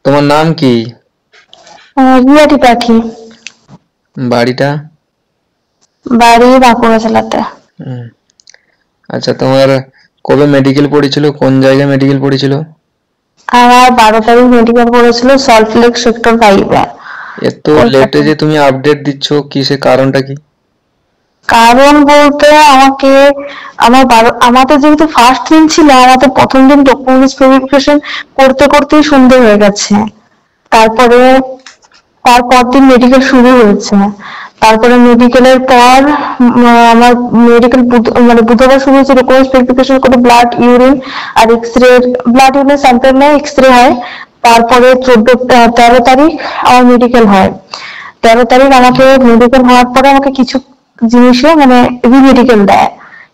তোমার নাম কি? রিয়াটি পাখি। বাড়িটা? বাড়ি বাঁকুড়া জেলাতে। হুম। আচ্ছা, তোমার কবে মেডিকেল পড়েছিল, কোন জায়গায় মেডিকেল পড়েছিল? আমার 12 তারিখ মেডিকেল করেছিল সল্টলেক সেক্টর 5-এ, এত লেটে কলকাতা। যে তুমি আপডেট দিচ্ছ, কিসের কারণটা কি? কারণ বলতে আমাকে আমাদের যেহেতু ফার্স্ট দিন ছিল, আমাদের প্রথম দিন ডকুমেন্টস ভেরিফিকেশন করতে করতেই সন্ধে হয়ে গেছে। তারপরে তারপর দিন মেডিকেল শুরু হয়েছে। তারপরে মেডিকেলের পর আমার মেডিকেল মানে বুধবার শুরু হয়েছে, ডকুমেন্টস ভেরিফিকেশন করে ব্লাড ইউরিন আর এক্সরে। ব্লাড ইউরিন স্যাম্পল নেয়, এক্সরে হয়। তারপরে 13 তারিখ আমার মেডিকেল হয়। 13 তারিখ আমাকে মেডিকেল হওয়ার পরে আমাকে কিছু জিনিসে মানে রিমেডিকেল দেয়।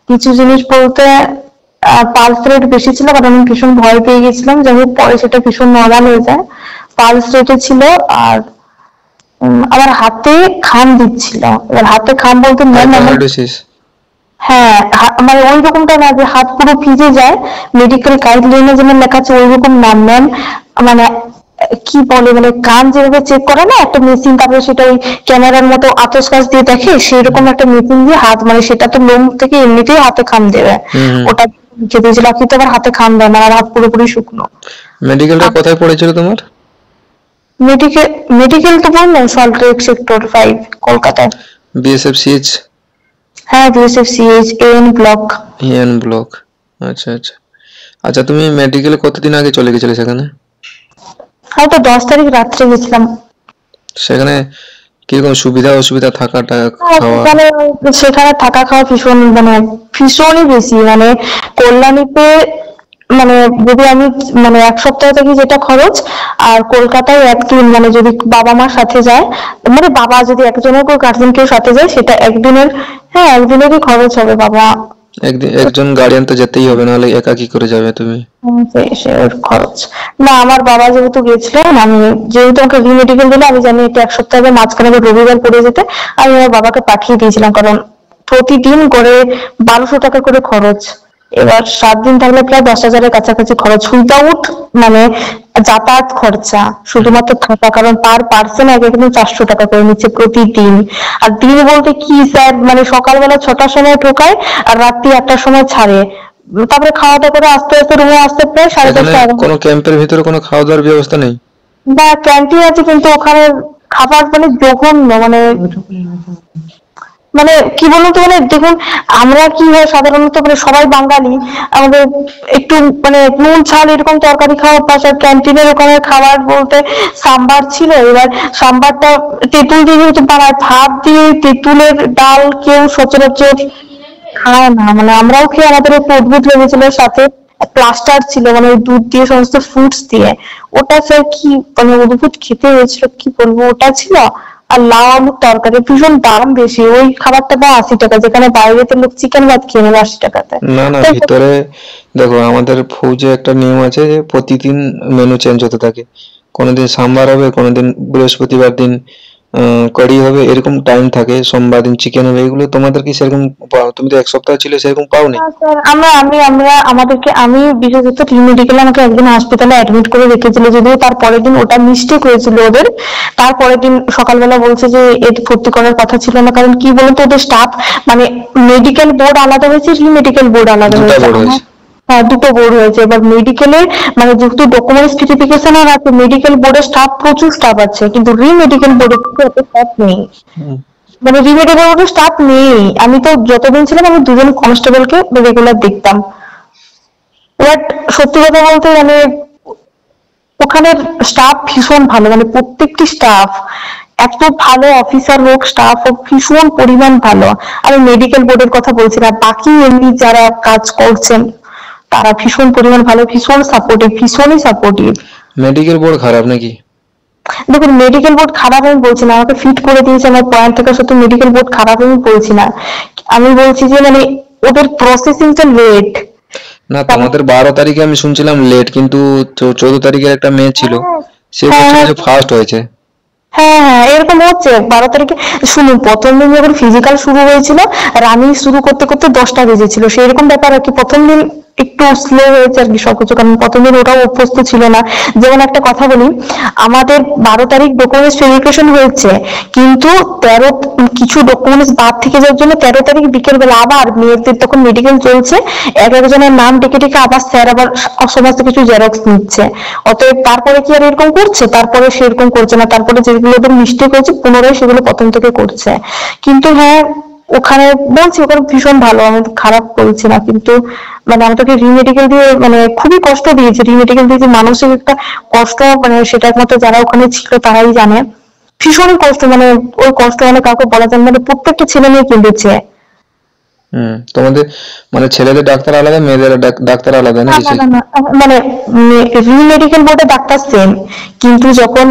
কিছু জিনিস বলতে পালস রেট বেশি ছিল, কারণ আমি ভীষণ ভয় পেয়ে গেছিলাম। যাই হোক পরে সেটা ভীষণ নর্মাল হয়ে যায়। পালস রেটে ছিল। আর আমার হাতে খাম দিচ্ছিল। এবার হাতে খাম বলতে ম্যাম আমার, হাইপারহাইড্রোসিস? হ্যাঁ মানে ওই রকমটা না যে হাত পুরো ভিজে যায়। মেডিকেল গাইডলাইনে যেমন লেখা আছে ওই রকম না ম্যাম। মানে কি বলে, মানে কান যেভাবে চেক করে না একটা মেশিন, তারপরে সেটা ওই ক্যামেরার মতো আতস কাচ দিয়ে দেখে, সেই রকম একটা মেশিন দিয়ে হাত, মানে সেটা তো লোম থেকে এমনিতেই হাতে খাম দেবে। হুম হুম। ওটা লিখে দিয়েছিল, কিন্তু আমার হাতে খাম দেয় না, আমার হাত পুরোপুরি শুকনো। মেডিকেলটা কোথায় পড়েছিল তোমার? মেডিকেল মেডিকেল তো বললাম সল্টলেক সেক্টর 5, কলকাতায়। BSF CH? হ্যাঁ, BSF CH N block. EN block. আচ্ছা আচ্ছা। আচ্ছা, তুমি মেডিকেলে কতদিন আগে চলে গেছিলে সেখানে? হয়তো 10 তারিখ রাত্রে গেছিলাম। সেখানে কিরকম সুবিধা অসুবিধা, থাকাটা, হ্যাঁ, খাওয়া? সেখানে থাকা খাওয়া ভীষণ মানে ভীষণই বেশি, মানে কল্যাণীতে মানে যদি আমি মানে 1 সপ্তাহ থাকি যেটা খরচ, আর কলকাতায় একদিন মানে যদি বাবা মার সাথে যায়, মানে বাবা যদি একজনের কেউ গার্জেন কেউ সাথে যায় সেটা একদিনের, হ্যাঁ একদিনেরই খরচ হবে বাবা। একদিন একজন গার্ডিয়ান তো যেতেই হবে, নাহলে একা কি করে যাবে তুমি? সে ওর খরচ। না, আমার বাবা যেহেতু গেছিলেন, আমি যেহেতু আমাকে রিমেডিকেল দিলে, আমি জানি এটা 1 সপ্তাহের মাঝখানে আবার রবিবার পড়ে যেতে, আমি আমার বাবাকে পাঠিয়ে দিয়েছিলাম, কারণ প্রতিদিন করে 1200 টাকা করে খরচ। এবার 7 দিন থাকলে প্রায় 10,000-এর কাছাকাছি খরচ উইদাউট মানে যাতায়াত খরচা, শুধুমাত্র থাকা। কারণ পার পার্সন এক একদিন 400 টাকা করে নিচ্ছে প্রতিদিন। আর দিন বলতে কি স্যার, মানে সকালবেলা 6টার সময় ঢোকায় আর রাত্রি 8টার সময় ছাড়ে। তারপরে খাওয়া দাওয়া করে আস্তে আস্তে রুমে আসতে প্রায় সাড়ে এখানে দশটা কোনো ক্যাম্পের ভিতরে কোনো খাওয়া দাওয়ার ব্যবস্থা নেই? বা ক্যান্টিন আছে, কিন্তু ওখানে খাবার মানে জঘন্য, মানে মানে কি বলুন তো, মানে দেখুন আমরা কি হয় সাধারণত, মানে সবাই বাঙালি, আমাদের একটু মানে নুন ঝাল এরকম তরকারি খাওয়া অভ্যাস। আর ক্যান্টিনের ওখানে খাবার বলতে সাম্বার ছিল। এবার সাম্বারটা তেঁতুল দিয়ে যেহেতু বানায়, ভাত দিয়ে তেঁতুলের ডাল কেউ সচরাচর খায় না। মানে আমরাও খেয়ে আমাদের একটু অদ্ভুত লেগেছিল। সাথে প্লাস্টার ছিল, মানে ওই দুধ দিয়ে সমস্ত ফ্রুটস দিয়ে। ওটা স্যার কি মানে অদ্ভুত খেতে হয়েছিল, কি বলবো, ওটা ছিল। আর লাউ আলুর তরকারি, ভীষণ দাম বেশি। ওই খাবারটা দাম 80 টাকা, যেখানে বাইরেতে লোক চিকেন ভাত খেয়ে নেবে 80 টাকাতে। না না, তাই ভিতরে দেখো, আমাদের ফৌজে একটা নিয়ম আছে যে প্রতিদিন মেনু চেঞ্জ হতে থাকে। কোনোদিন সাম্বার হবে, কোনোদিন বৃহস্পতিবার দিন কড়ি হবে, এরকম টাইম থাকে। সোমবার দিন চিকেন হবে। এগুলো তোমাদের কি সেরকম তুমি তো 1 সপ্তাহ ছিল, সেরকম পাওনি? না স্যার, আমরা আমাদেরকে, আমি বিশেষত মেডিকেলে আমাকে একদিন হাসপাতালে অ্যাডমিট করে রেখেছিল, যদিও তার পরের দিন ওটা মিস্টেক হয়েছিল ওদের। তারপরের দিন সকালবেলা বলছে যে এর ভর্তি করার কথা ছিল না। কারণ কি বলতো, ওদের স্টাফ মানে মেডিকেল বোর্ড আলাদা হয়েছে, মেডিকেল বোর্ড আলাদা দুটা হয়েছে। বোর্ড হয়েছে? হ্যাঁ, দুটো বোর্ড হয়েছে। এবার মেডিকেলের মানে যেহেতু ডকুমেন্টস ভেরিফিকেশন আর আছে, মেডিকেল বোর্ডের স্টাফ প্রচুর স্টাফ আছে, কিন্তু মেডিকেল বোর্ডে কিন্তু এত স্টাফ নেই। হুম। মানে রিমেডিকেল বোর্ডে স্টাফ নেই। আমি তো যতদিন ছিলাম আমি দুজন কনস্টেবলকে রেগুলার দেখতাম। বাট সত্যি কথা বলতে মানে ওখানের স্টাফ ভীষণ ভালো, মানে প্রত্যেকটি স্টাফ এত ভালো, অফিসার হোক স্টাফ হোক ভীষণ পরিমাণ ভালো। আমি মেডিকেল বোর্ডের কথা বলছি না, বাকি এমনি যারা কাজ করছেন তারা ভীষণ পরিমাণ ভালো, ভীষণ সাপোর্টিভ, ভীষণই সাপোর্টিভ। মেডিকেল বোর্ড খারাপ নাকি? দেখুন, মেডিকেল বোর্ড খারাপ আমি বলছি না, আমাকে ফিট করে দিয়েছে আমার পয়েন্ট থেকে, সত্যি মেডিকেল বোর্ড খারাপ আমি বলছি না। আমি বলছি যে মানে ওদের প্রসেসিংটা লেট। না, তোমাদের 12 তারিখে আমি শুনছিলাম লেট, কিন্তু 14 তারিখের একটা মেয়ে ছিল, সে হ্যাঁ বলছিল হ্যাঁ যে ফার্স্ট হয়েছে। হ্যাঁ হ্যাঁ, এরকম হচ্ছে 12 তারিখে। শুনুন, প্রথম দিন যখন ফিজিক্যাল শুরু হয়েছিল, রানিং শুরু করতে করতে 10টা বেজেছিল, সেই রকম ব্যাপার আর কি। প্রথম দিন একটু স্লো হয়েছে আর কি সবকিছু, কারণ প্রথমদিন ওটাও অভ্যস্ত ছিল না। যেমন একটা কথা বলি, আমাদের 12 তারিখ ডকুমেন্টস ভেরিফিকেশন হয়েছে, কিন্তু 13 কিছু ডকুমেন্টস বাদ থেকে যাওয়ার জন্য 13 তারিখ বিকেল বেলা আবার মেয়েদের তখন মেডিকেল চলছে, এক একজনের নাম ডেকে ডেকে আবার স্যার আবার সমস্ত কিছু জেরক্স নিচ্ছে। অতএব তারপরে কি আর এরকম করছে? তারপরে সেরকম করছে না, তারপরে যেগুলো ওদের মিস্টেক হয়েছে পুনরায় সেগুলো প্রথম থেকে করছে। কিন্তু হ্যাঁ, ওখানে বলছি ওখানে ভীষণ ভালো, আমি খারাপ বলছি না, কিন্তু মানে আমাদেরকে রিমেডিকেল দিয়ে মানে খুবই কষ্ট দিয়েছে। রিমেডিকেল দিয়ে যে মানসিক একটা কষ্ট, মানে সেটা একমাত্র যারা ওখানে ছিল তারাই জানে। ভীষণ কষ্ট, মানে ওই কষ্ট মানে কাউকে বলা যায় না, মানে প্রত্যেকটা ছেলে মেয়ে কেঁদেছে। তোমাদের মানে ছেলেদের ডাক্তার আলাদা, মেয়েদের ডাক্তার আলাদা না নাকি? না না না, মানে রিমেডিকেল বোর্ডে ডাক্তার সেম, কিন্তু যখন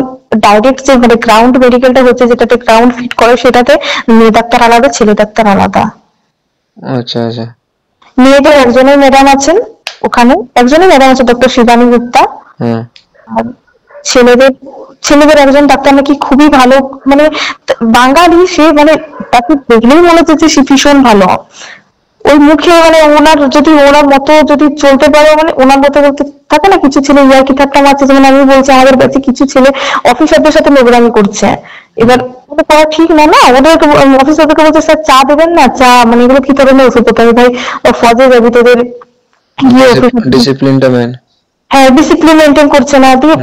ডাইরেক্ট যে মানে গ্রাউন্ড মেডিকেলটা হচ্ছে, যেটাতে গ্রাউন্ড ফিট করে, সেটাতে মেয়ে ডাক্তার আলাদা, ছেলে ডাক্তার আলাদা। আচ্ছা আচ্ছা। মেয়েদের একজনের ম্যাডাম আছেন ওখানে, একজনই ম্যাডাম আছে, ডক্টর শিবানী গুপ্তা। হ্যাঁ। আর ছেলেদের ছেলেদের একজন ডাক্তার নাকি খুবই ভালো, মানে বাঙালি সে, মানে তাকে দেখলেই মনে হচ্ছে যে সে ভীষণ ভালো। ওই মুখে মানে ওনার যদি ওনার মতো যদি চলতে পারো, মানে ওনার মতো বলতে থাকে না, কিছু ছেলে ইয়ার্কি ঠাট্টা মারছে, যেমন আমি বলছি আমাদের কাছে কিছু ছেলে অফিসারদের সাথে নোংরামি করছে। এবার ওটা করা ঠিক না, না ওদের অফিসারদেরকে বলছে স্যার চা দেবেন না, চা মানে এগুলো কি ধরনের ওষুধ? আমি ভাই ফজে যাবি তোদের গিয়ে ডিসিপ্লিনটা মেন। হ্যাঁ, ডিসিপ্লিন মেনটেন করছে না, দিয়ে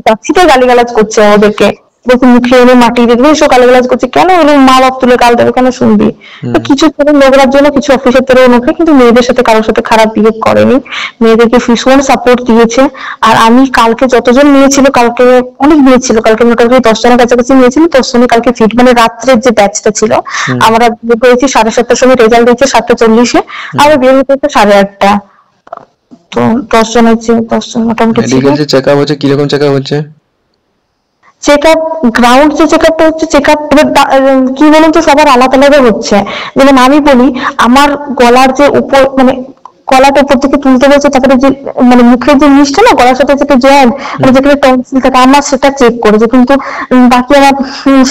ট্যাক্সিতে গালিগালাজ করছে ওদেরকে, বলছে মুখে এনে মাটি দেখবে এসব গালিগালাজ করছে। কেন এরকম মা বাপ তুলে কাল দেবে, কেন শুনবি? তো কিছু ছেলে নোংরার জন্য কিছু অফিসের তরফে মুখে, কিন্তু মেয়েদের সাথে কারোর সাথে খারাপ বিহেভ করেনি, মেয়েদেরকে ভীষণ সাপোর্ট দিয়েছে। আর আমি কালকে যতজন মেয়ে ছিল, কালকে অনেক মেয়ে ছিল, কালকে মোটামুটি 10 জনের কাছাকাছি মেয়ে ছিল, 10 জনই কালকে ফিট, মানে রাত্রের যে ব্যাচটা ছিল, আমরা বের হয়েছি 7:30টার সময়, রেজাল্ট দিয়েছে 7:40-এ, আমরা বের হতে 8:30। তো 10 জন হচ্ছে, 10 জন মোটামুটি ছিল। মেডিকেল যে চেকআপ হচ্ছে, কিরকম চেকআপ হচ্ছে? চেকআপ, গ্রাউন্ড যে চেকআপটা হচ্ছে, চেকআপ কি বলুন তো, সবার আলাদা আলাদা হচ্ছে। যেমন আমি বলি, আমার গলার যে উপর, মানে গলাটা উপর থেকে তুলতে বলছে, তারপরে যে মানে মুখের যে নিচটা না গলার সাথে যেটা জয়েন্ট, মানে যেখানে টনসিল থাকে, আমার সেটা চেক করেছে, কিন্তু বাকি আমার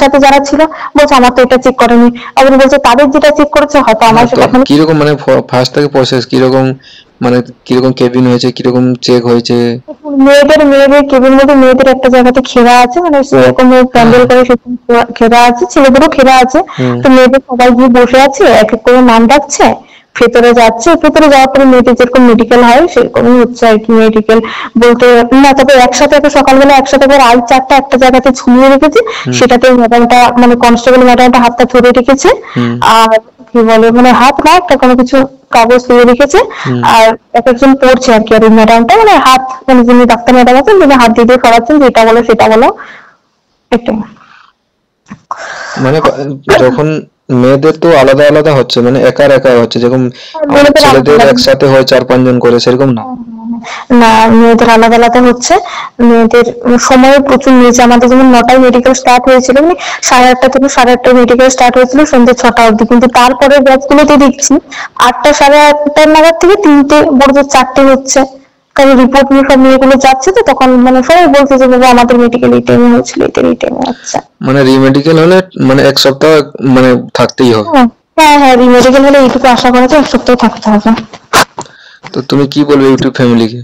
সাথে যারা ছিল বলছে আমার তো এটা চেক করেনি। আবার বলছে তাদের যেটা চেক করেছে হয়তো আমার সেটা, মানে কিরকম, মানে ফার্স্ট থেকে প্রসেস কিরকম, মানে কিরকম কেবিন হয়েছে, কিরকম চেক হয়েছে? মেয়েদের কেবিন মধ্যে মেয়েদের একটা জায়গাতে ঘেরা আছে, মানে সেরকম প্যান্ডেল করে সেরকম ঘেরা আছে, ছেলেদেরও ঘেরা আছে। তো মেয়েদের সবাই গিয়ে বসে আছে, এক এক করে নাম ডাকছে, ভেতরে যাচ্ছে, ভেতরে যাওয়ার পরে মেয়েদের যেরকম মেডিকেল হয় সেরকমই হচ্ছে আর কি। মেডিকেল বলতে না, তবে একসাথে একটা সকালবেলা একসাথে করে আই চারটা একটা জায়গাতে ঝুলিয়ে রেখেছে, সেটাতে ম্যাডামটা মানে কনস্টেবল ম্যাডামটা হাতটা ধরে রেখেছে, আর কি বলে মানে হাত না একটা কোনো কিছু কাগজ দিয়ে রেখেছে, আর এক একজন পড়ছে আর কি। আর ওই ম্যাডামটা মানে হাত, মানে যিনি ডাক্তার ম্যাডাম আছেন তিনি হাত দিয়ে দিয়ে করাচ্ছেন, যেটা বলো সেটা বলো, এটাই। মানে যখন মেয়েদের তো আলাদা আলাদা হচ্ছে, মানে একা একা হচ্ছে, যেরকম আমাদের মেয়েদের ছেলেদের আলাদা একসাথে হয় 4-5 জন করে, সেরকম না? না, মেয়েদের আলাদা আলাদা হচ্ছে। মেয়েদের সময় প্রচুর নিয়েছে। আমাদের যেমন 9টায় মেডিকেল স্টার্ট হয়েছিল, মানে 8:30 থেকে 8:30 মেডিকেল স্টার্ট হয়েছিল সন্ধ্যে 6টা অবধি, কিন্তু তারপরে ব্যাচ গুলোতে দেখছি 8টা 8:30 নাগাদ থেকে 3টে বড়দের 4টে হচ্ছে, কারণ রিপোর্ট নিয়ে সব মেয়েগুলো যাচ্ছে, তো তখন মানে সবাই বলছে যে বাবা আমাদের মেডিকেল এই টাইমে হয়েছিল, এই টাইমে হচ্ছে। মানে রিমেডিকেল হলে মানে 1 সপ্তাহ মানে থাকতেই হবে? হ্যাঁ হ্যাঁ, রিমেডিকেল হলে এইটুকু আশা করা যায় 1 সপ্তাহ থাকতে হবে। তো তুমি কি বলবে ইউটিউব ফ্যামিলিকে?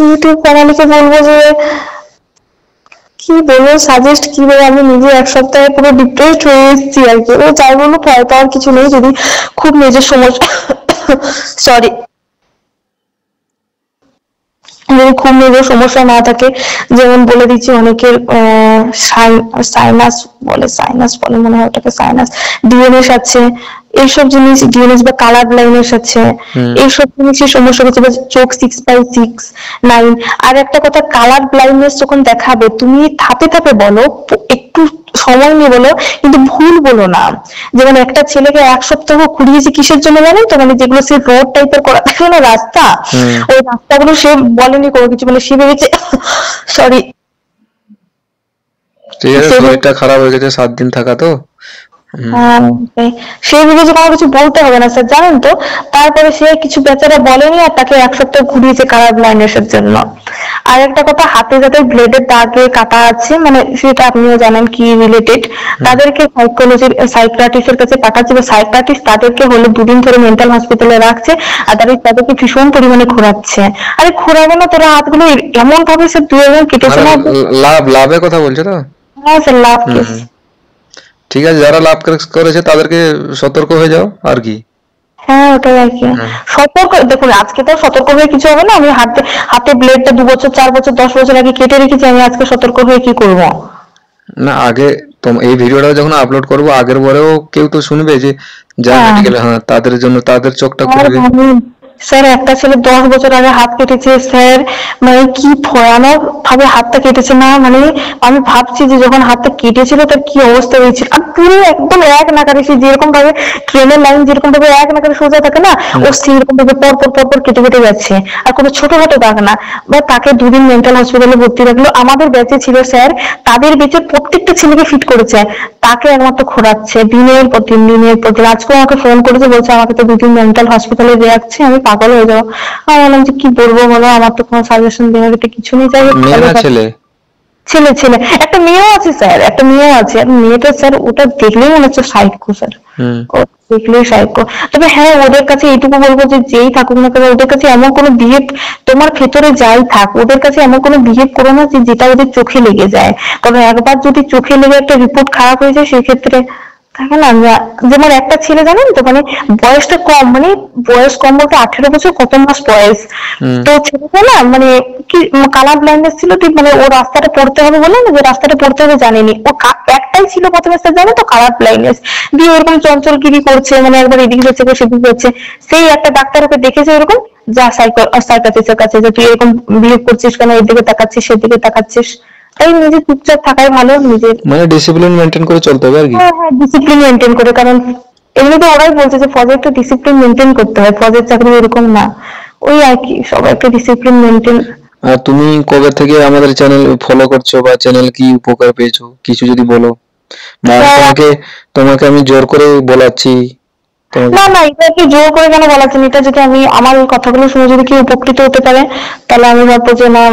ইউটিউব ফ্যামিলিকে বলবো যে, কি বলবো, সাজেস্ট কি বলবো, আমি নিজে 1 সপ্তাহে পুরো ডিপ্রেসড হয়ে এসেছি আর কি। যাই বলবো ভয় পাওয়ার কিছু নেই, যদি খুব নিজের সমস্যা সরি, যদি খুব নিজের সমস্যা না থাকে, যেমন বলে দিচ্ছি অনেকের সাইনাস বলে মনে হয় ওটাকে, সাইনাস, ডিএনএস আছে, এইসব জিনিস, ডিএনএস বা কালার ব্লাইন্ডনেস আছে, এইসব জিনিসের সমস্যা হচ্ছে, বা চোখ 6/6/9। আর একটা কথা, কালার ব্লাইন্ডনেস যখন দেখাবে তুমি ধাপে ধাপে বলো, একটু সময় নিয়ে বলো, কিন্তু ভুল বলো না। যেমন একটা ছেলেকে 1 সপ্তাহ ঘুরিয়েছি কিসের জন্য জানেন তো, মানে যেগুলো সে রোড টাইপের করা থাকে না রাস্তা, ওই রাস্তাগুলো সে বলেনি কোনো কিছু, মানে সে ভেবেছে সরি, ঠিক আছে, শরীরটা খারাপ হয়ে গেছে 7 দিন থাকা তো, হ্যাঁ, সেই বিবেচে কোনো কিছু বলতে হবে না স্যার, জানেন তো। তারপরে সে কিছু বেচারা বলেনি আর তাকে 1 সপ্তাহ ঘুরিয়েছে কালার ব্লাইন্ডনেসের জন্য। আর একটা কথা, হাতে যাদের ব্লেডের দাগে কাটা আছে, মানে সেটা আপনিও জানেন কি রিলেটেড, তাদেরকে সাইকোলজির সাইকিয়াট্রিস্টের কাছে পাঠাচ্ছে, বা সাইকিয়াট্রিস্ট তাদেরকে হলে 2 দিন ধরে মেন্টাল হসপিটালে রাখছে, আর তাদেরকে ভীষণ পরিমাণে ঘোরাচ্ছে। আরে ঘোরাবে না, তোরা হাতগুলো এমন ভাবে সে 2 একজন কেটেছে মানে না। লাভের কথা বলছো তো? হ্যাঁ স্যার, লাভ কেস। ঠিক আছে, যারা লাভ করেছে তাদেরকে সতর্ক হয়ে যাও আর কি। হ্যাঁ, ওটাই আর কি। সতর্ক দেখুন, আজকে তো সতর্ক হয়ে কিছু হবে না। আমি হাতে হাতে ব্লেডটা 2 বছর 4 বছর 10 বছর আগে কেটে রেখেছি, আমি আজকে সতর্ক হয়ে কি করব? না, আগে এই ভিডিওটা যখন আপলোড করবো আগের পরেও কেউ তো শুনবে যে যা হ্যাঁ, মেডিকেলে, হ্যাঁ তাদের জন্য তাদের চোখটা আর খুলবে। স্যার একটা ছেলে 10 বছর আগে হাত কেটেছে স্যার, মানে কি ভয়ানক ভাবে হাতটা কেটেছে না, মানে আমি ভাবছি যে যখন হাতটা কেটেছিল তার কি অবস্থা হয়েছিল। আর পুরো একদম এক নাকারে, সে যেরকম ভাবে ট্রেনের লাইন যেরকম ভাবে এক নাকারে সোজা থাকে না, ও সেরকম ভাবে পর পর পর পর কেটে কেটে যাচ্ছে। আর কোনো ছোটখাটো দাগ না। বা তাকে 2 দিন মেন্টাল হসপিটালে ভর্তি রাখলো। আমাদের ব্যাচে ছিল স্যার, তাদের ব্যাচের প্রত্যেকটা ছেলেকে ফিট করেছে, তাকে একমাত্র ঘোরাচ্ছে দিনের পর দিন দিনের পর দিন। আজকে আমাকে ফোন করেছে, বলছে আমাকে তো 2 দিন মেন্টাল হসপিটালে রাখছে, আমি পাগল হয়ে যাবো। আমি বললাম যে কি বলবো বলো, আমার তো কোনো সাজেশন দেওয়ার তো কিছু নেই। যাই হোক, মেয়ে ভালো না থাক। ছেলে? ছেলে ছেলে, একটা মেয়েও আছে স্যার, একটা মেয়েও আছে। আর মেয়েটা স্যার, ওটা দেখলেই মনে হচ্ছে সাইকো স্যার। হুম। ও দেখলেই সাইকো। তবে হ্যাঁ, ওদের কাছে এইটুকু বলবো যে যেই থাকুক না কেন, ওদের কাছে এমন কোনো বিহেভ, তোমার ভেতরে যাই থাক, ওদের কাছে এমন কোনো বিহেভ করো না যে যেটা ওদের চোখে লেগে যায়। কারণ একবার যদি চোখে লেগে একটা রিপোর্ট খারাপ হয়ে যায়, সেক্ষেত্রে থাকে না। যেমন একটা ছেলে জানেন তো, মানে বয়সটা কম, মানে বয়স কম বলতে 18 বছর কত মাস বয়স। তো ছেলেটা না, মানে কি কালার ব্লাইন্ডনেস ছিল ঠিক, মানে ও রাস্তাটা পড়তে হবে বলে না, যে রাস্তাটা পড়তে হবে জানেনি ও। একটাই ছিল প্রথমে স্যার, জানো তো, কালার ব্লাইন্ডনেস। দিয়ে ওরকম চঞ্চলগিরি করছে, মানে একবার এদিকে যাচ্ছে একবার সেদিকে যাচ্ছে। সেই একটা ডাক্তার ওকে দেখেছে এরকম, যা সাইকিয়াট্রিস্টের কাছে, যে তুই এরকম বিহেভ করছিস কেন, এদিকে তাকাচ্ছিস সেদিকে তাকাচ্ছিস। তাই নিজে চুপচাপ থাকাই ভালো, নিজের। মানে ডিসিপ্লিন মেনটেন করে চলতে হবে আর কি। হ্যাঁ হ্যাঁ, ডিসিপ্লিন মেনটেন করে। কারণ এমনিতে ওরাই বলছে যে ফজে একটা ডিসিপ্লিন মেনটেন করতে হয়, ফজের চাকরি এরকম না। ওই আর কি, সবাই একটা ডিসিপ্লিন মেনটেন। আর তুমি কবে থেকে আমাদের চ্যানেল ফলো করছো, বা চ্যানেল কি উপকার পেয়েছো কিছু যদি বলো? বা তোমাকে তোমাকে আমি জোর করে বলাচ্ছি তোমাকে? না না, এটা কি জোর করে কেন বলাচ্ছেন? এটা যদি আমি, আমার এই কথাগুলো শুনে যদি কেউ উপকৃত হতে পারে, তাহলে আমি ভাববো যে না,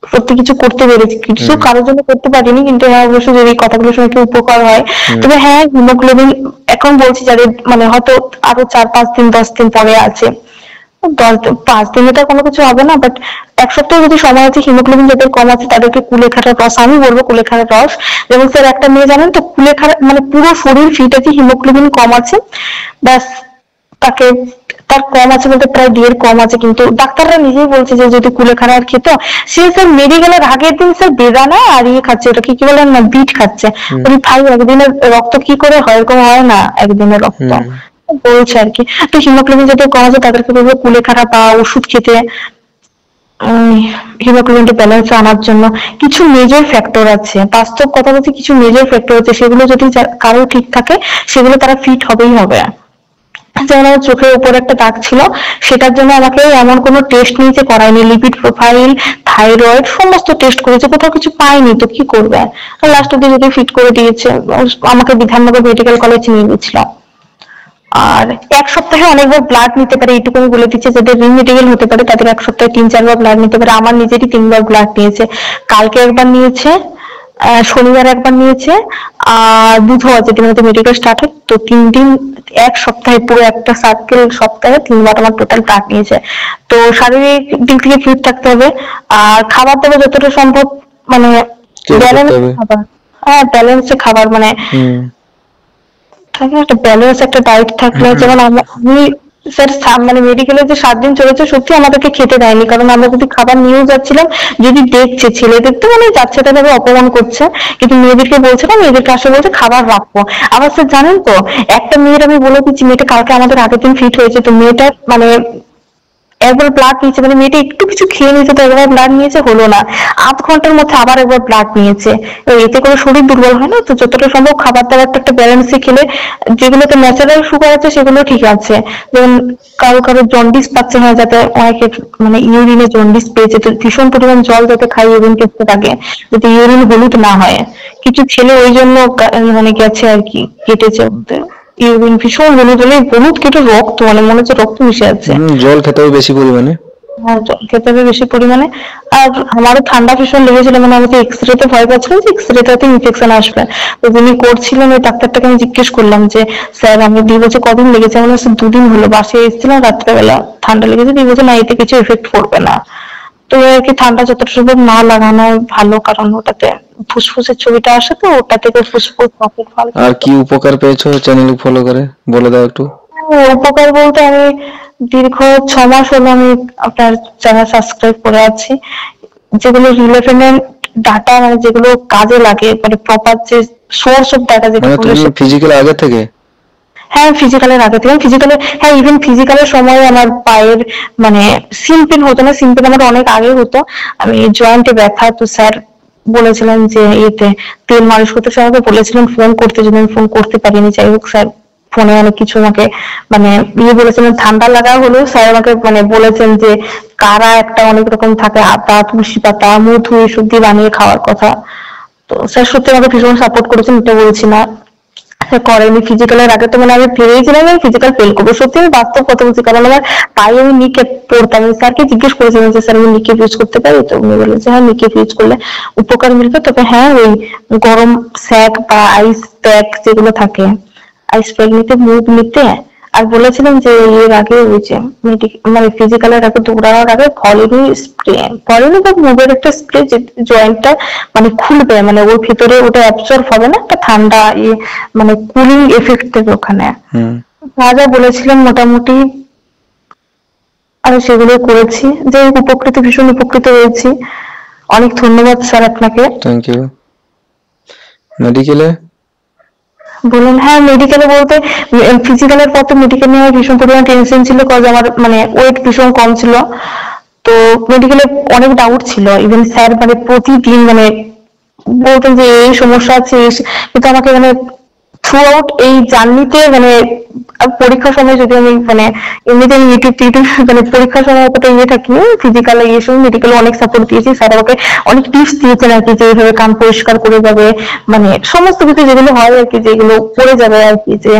সত্যি কিছু করতে পেরেছি। কিছু কারোর জন্য করতে পারিনি, কিন্তু হ্যাঁ অবশ্যই যদি এই কথাগুলো শুনে কেউ উপকার হয়। তবে হ্যাঁ, হিমোগ্লোবিন এখন বলছি যাদের, মানে হয়তো আরো 4-5 দিন 10 দিন পরে আছে, 5 দিনে তো কোনো কিছু হবে না, বাট 1 সপ্তাহ যদি সময় আছে, হিমোগ্লোবিন যাদের কম আছে তাদেরকে কুলেখাড়ার রস, আমি বলবো কুলেখাড়ার রস। যেমন স্যার একটা মেয়ে জানেন তো, কুলেখাড়া মানে পুরো শরীর ফিট আছে, হিমোগ্লোবিন কম আছে, ব্যাস তাকে, তার কম আছে বলতে প্রায় 1.5 কম আছে, কিন্তু ডাক্তাররা নিজেই বলছে যে যদি কুলেখাড়া আর খেত। সে স্যার মেডিকেলের আগের দিন স্যার বেদানা আর ইয়ে খাচ্ছে, ওটা কি কি বলেন না, বিট খাচ্ছে। বলি ভাই, একদিনের রক্ত কি করে হয়? এরকম হয় না একদিনের রক্ত, বলছে আর কি। তো হিমোগ্লোবিন যাদের কম আছে তাদেরকে বলবো কুলেখাড়া বা ওষুধ খেতে, হিমোগ্লোবিনটা ব্যালেন্সে আনার জন্য। কিছু মেজর ফ্যাক্টর আছে, বাস্তব কথা বলছি, কিছু মেজর ফ্যাক্টর আছে, সেগুলো যদি কারো ঠিক থাকে, সেগুলো তারা ফিট হবেই হবে। যেমন আমার চোখের উপর একটা দাগ ছিল, সেটার জন্য আমাকে এমন কোনো টেস্ট নিচে করায়নি, লিপিড প্রোফাইল, থাইরয়েড, সমস্ত টেস্ট করেছে, কোথাও কিছু পাইনি, তো কি করবে। লাস্ট অব্দি যদি ফিট করে দিয়েছে, আমাকে বিধাননগর মেডিকেল কলেজ নিয়ে গেছিল। আর 1 সপ্তাহে অনেকবার ব্লাড নিতে পারে, এইটুকু আমি বলে দিচ্ছি। যাদের রিমেডিকেল হতে পারে তাদের 1 সপ্তাহে 3-4 বার ব্লাড নিতে পারে। আমার নিজেরই 3 বার ব্লাড নিয়েছে, কালকে একবার নিয়েছে, শনিবার একবার নিয়েছে, আর বুধবার যেদিন মধ্যে মেডিকেল স্টার্ট হয়, তো 3 দিন, 1 সপ্তাহে পুরো একটা সার্কেল, সপ্তাহে 3 বার আমার টোটাল ব্লাড নিয়েছে। তো শারীরিক দিক থেকে ফিট থাকতে হবে, আর খাবার দাবার যতটা সম্ভব, মানে ব্যালেন্স খাবার। হ্যাঁ, ব্যালেন্সে খাবার, মানে থাকে না একটা ব্যালেন্স, একটা ডায়েট থাকলে। যেমন আমি স্যার, মানে মেডিকেলে যে 7 দিন চলেছে, সত্যি আমাদেরকে খেতে দেয়নি, কারণ আমরা যদি খাবার নিয়েও যাচ্ছিলাম, যদি দেখছে ছেলেদের তো মানে যাচ্ছে তাদের অপমান করছে, কিন্তু মেয়েদেরকে বলছে না, মেয়েদেরকে আসলে বলছে খাবার রাখবো। আবার স্যার জানেন তো, একটা মেয়ের আমি বলে দিচ্ছি, মেয়েটা কালকে আমাদের আগের দিন ফিট হয়েছে, তো মেয়েটার মানে একবার ব্লাড নিয়েছে, মানে মেয়েটা একটু কিছু খেয়ে নিয়েছে, তো একবার ব্লাড নিয়েছে, হলো না, আধ ঘন্টার মধ্যে আবার একবার ব্লাড নিয়েছে। এতে করে শরীর দুর্বল হয় না। তো যতটা সম্ভব খাবার দাবারটা একটা ব্যালেন্সে খেলে, যেগুলোতে ন্যাচারাল সুগার আছে সেগুলো ঠিক আছে। যেমন কারো কারো জন্ডিস পাচ্ছে, হয় যাতে অনেকের মানে ইউরিনে জন্ডিস পেয়েছে, তো ভীষণ পরিমাণ জল যাতে খাই ইউরিন টেস্টে থাকে, যাতে ইউরিন হলুদ না হয়। কিছু ছেলে ওই জন্য মানে গেছে আর কি, কেটেছে ওদের ইউরিন ভীষণ হলুদ, হলে হলুদ কেটে রক্ত, মানে মনে হচ্ছে রক্ত মিশে আছে। জল খেতে হবে বেশি পরিমাণে। হ্যাঁ, জল খেতে হবে বেশি পরিমাণে। আর আমারও ঠান্ডা ভীষণ লেগেছিল, মানে আমাকে এক্সরে তে ভয় পাচ্ছিলাম যে এক্সরে টাতে ইনফেকশন আসবে। তো যিনি করছিলেন ওই ডাক্তারটাকে আমি জিজ্ঞেস করলাম যে স্যার আমি দিয়ে বলছে কদিন লেগেছে, আমি বলছি 2 দিন হলো, বাসে এসেছিলাম রাত্রেবেলা ঠান্ডা লেগেছে, দিয়ে বলছে না এতে কিছু এফেক্ট করবে না। তো আর কি ঠান্ডা যতটা সম্ভব না লাগানো ভালো, কারণ ওটাতে ফুসফুসের ছবিটা আসে, তো ওটা থেকে ফুসফুস নাকের ফাল। আর কি উপকার পেয়েছো চ্যানেল ফলো করে, বলে দাও একটু। উপকার বলতে আমি দীর্ঘ 6 মাস হলো আমি আপনার চ্যানেল সাবস্ক্রাইব করে আছি, যেগুলো রিলেভেন্ট ডাটা, মানে যেগুলো কাজে লাগে, মানে প্রপার যে সোর্স অফ ডাটা যেটা মানে তুমি ফিজিক্যাল আগে থেকে? হ্যাঁ ফিজিক্যালের আগে থেকে, ফিজিক্যালের, হ্যাঁ ইভেন ফিজিক্যালের সময় আমার পায়ের মানে সিম্পল হতো না, সিম্পল আমার অনেক আগে হতো, আমি জয়েন্টে ব্যথা, তো স্যার বলেছিলেন যে ইয়েতে তেল মালিশ করতে, স্যার আমাকে বলেছিলেন ফোন করতে, যদি আমি ফোন করতে পারিনি, যাই হোক স্যার ফোনে অনেক কিছু আমাকে মানে বলেছিলেন। ঠান্ডা লাগা হলেও স্যার আমাকে মানে বলেছেন যে কারা একটা অনেক রকম থাকে, আতা, তুলসী পাতা, মধু এসব দিয়ে বানিয়ে খাওয়ার কথা। তো স্যার সত্যি আমাকে ভীষণ সাপোর্ট করেছেন, এটা বলছি না করেনি। ফিজিক্যালের আগে তো মানে আমি ভেবেছিলাম আমি ফিজিক্যাল ফেল করবো, সত্যি আমি বাস্তব কথা বলছি, কারণ আমার পায়ে আমি নিকে পড়তাম, আমি স্যারকে জিজ্ঞেস করেছিলাম যে স্যার আমি নিকে ইউজ করতে পারি, তো উনি বললেন যে হ্যাঁ নিকে ইউজ করলে উপকার মিলবে, তবে হ্যাঁ ওই গরম স্যাক বা আইস প্যাক যেগুলো থাকে, আইস প্যাক নিতে, মুভ নিতে। আর বলেছিলেন যে এর আগে ওই যে মানে ফিজিক্যালের আগে দৌড়ানোর আগে ভলিনি স্প্রে, ভলিনি বা মুভের একটা স্প্রে, যে জয়েন্টটা মানে খুলবে, মানে ওর ভিতরে ওটা অ্যাবজর্ব হবে না, একটা ঠান্ডা মানে কুলিং এফেক্ট দেবে ওখানে, যা যা বলেছিলেন মোটামুটি আমি সেগুলো করেছি, যে উপকৃত, ভীষণ উপকৃত হয়েছি। অনেক ধন্যবাদ স্যার আপনাকে। Thank you. মেডিকেলে বলুন। হ্যাঁ মেডিকেলে বলতে ফিজিক্যালের পর তো মেডিকেল নিয়ে আমার ভীষণ পরিমাণ টেনশন ছিল, কজ আমার মানে ওয়েট ভীষণ কম ছিল, তো মেডিকেলে অনেক ডাউট ছিল। ইভেন স্যার মানে প্রতিদিন মানে বলতেন যে এই সমস্যা আছে, কিন্তু আমাকে মানে থ্রু আউট এই জার্নিতে মানে পরীক্ষার সময় যদি আমি মানে এমনিতে ইউটিউব টিউটিউব মানে পরীক্ষার সময় অতটা থাকি, ফিজিক্যাল এই সময় মেডিকেল অনেক সাপোর্ট দিয়েছি, স্যার আমাকে অনেক টিপস দিয়েছেন আর কি, যে এইভাবে কান পরিষ্কার করে যাবে, মানে সমস্ত কিছু যেগুলো হয় আর কি, যেগুলো করে যাবে আর কি, যে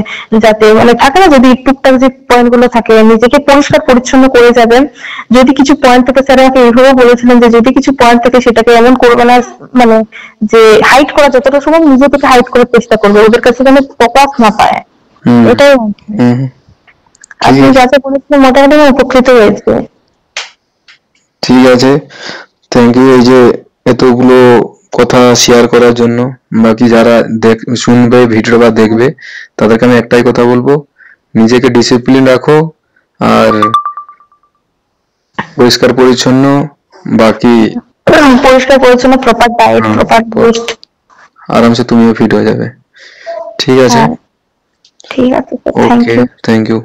যাতে মানে থাকে না যদি টুকটাক যে পয়েন্ট গুলো থাকে নিজেকে পরিষ্কার পরিচ্ছন্ন করে যাবে, যদি কিছু পয়েন্ট থেকে স্যার আমাকে এইভাবে বলেছিলেন যে যদি কিছু পয়েন্ট থেকে সেটাকে এমন করবে না, মানে যে হাইড করা যতটা সময় নিজে থেকে হাইড করার চেষ্টা করবে, ওদের কাছে যেন ফোকাস না পায়, এটাই। আপনি যাতে বলেছিলেন মোটামুটি আমি উপকৃত হয়েছে। ঠিক আছে, থ্যাংক ইউ এই যে এতগুলো কথা শেয়ার করার জন্য। বাকি যারা শুনবে ভিডিও বা দেখবে তাদেরকে আমি একটাই কথা বলবো, নিজেকে ডিসিপ্লিন রাখো আর পরিষ্কার পরিচ্ছন্ন, বাকি পরিষ্কার পরিচ্ছন্ন, প্রপার ডায়েট, প্রপার রেস্ট, আরামসে তুমিও ফিট হয়ে যাবে। ঠিক আছে, ঠিক আছে, thank okay, you. Thank you.